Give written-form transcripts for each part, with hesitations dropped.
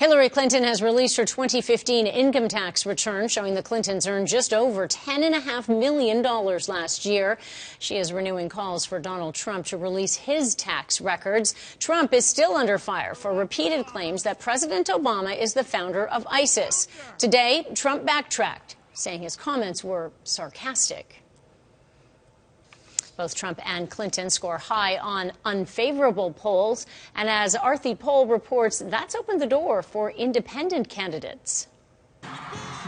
Hillary Clinton has released her 2015 income tax return, showing the Clintons earned just over $10.5 million last year. She is renewing calls for Donald Trump to release his tax records. Trump is still under fire for repeated claims that President Obama is the founder of ISIS. Today, Trump backtracked, saying his comments were sarcastic. Both Trump and Clinton score high on unfavorable polls. And as Aarti poll reports, that's opened the door for independent candidates.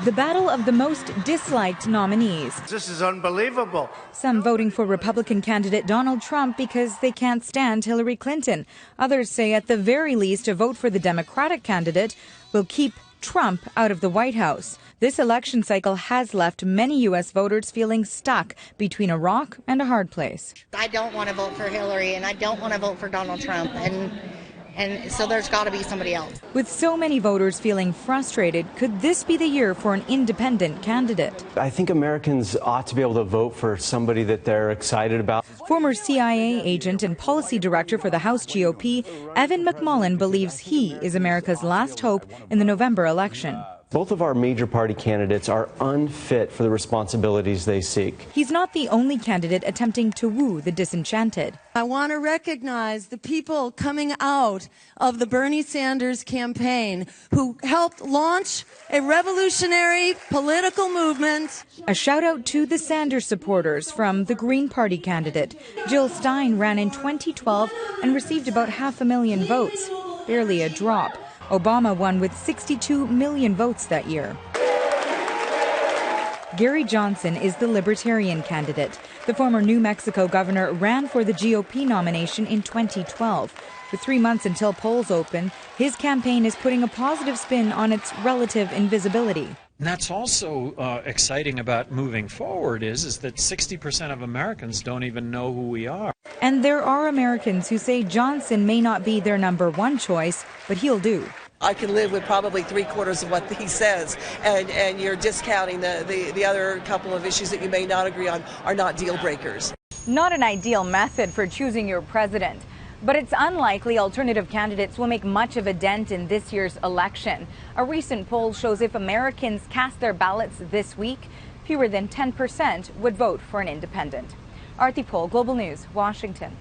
The battle of the most disliked nominees. This is unbelievable. Some voting for Republican candidate Donald Trump because they can't stand Hillary Clinton. Others say at the very least a vote for the Democratic candidate will keep Trump out of the White House. This election cycle has left many U.S. voters feeling stuck between a rock and a hard place. I don't want to vote for Hillary, and I don't want to vote for Donald Trump, and so there's got to be somebody else. With so many voters feeling frustrated, could this be the year for an independent candidate? I think Americans ought to be able to vote for somebody that they're excited about. Former CIA agent and policy director for the House GOP, Evan Mcmullen, believes he is America's last hope in the November election. Both of our major party candidates are unfit for the responsibilities they seek. He's not the only candidate attempting to woo the disenchanted. I want to recognize the people coming out of the Bernie Sanders campaign who helped launch a revolutionary political movement. A shout out to the Sanders supporters from the Green Party candidate. Jill Stein ran in 2012 and received about 500,000 votes, barely a drop. Obama won with 62 million votes that year. Gary Johnson is the Libertarian candidate. The former New Mexico governor ran for the GOP nomination in 2012. With 3 months until polls open, his campaign is putting a positive spin on its relative invisibility. And that's also exciting about moving forward is that 60% of Americans don't even know who we are. And there are Americans who say Johnson may not be their number one choice, but he'll do. I can live with probably 3/4 of what he says, and you're discounting the other couple of issues that you may not agree on are not deal breakers. Not an ideal method for choosing your president. But it's unlikely alternative candidates will make much of a dent in this year's election. A recent poll shows if Americans cast their ballots this week, fewer than 10% would vote for an independent. Aarti Poll, Global News, Washington.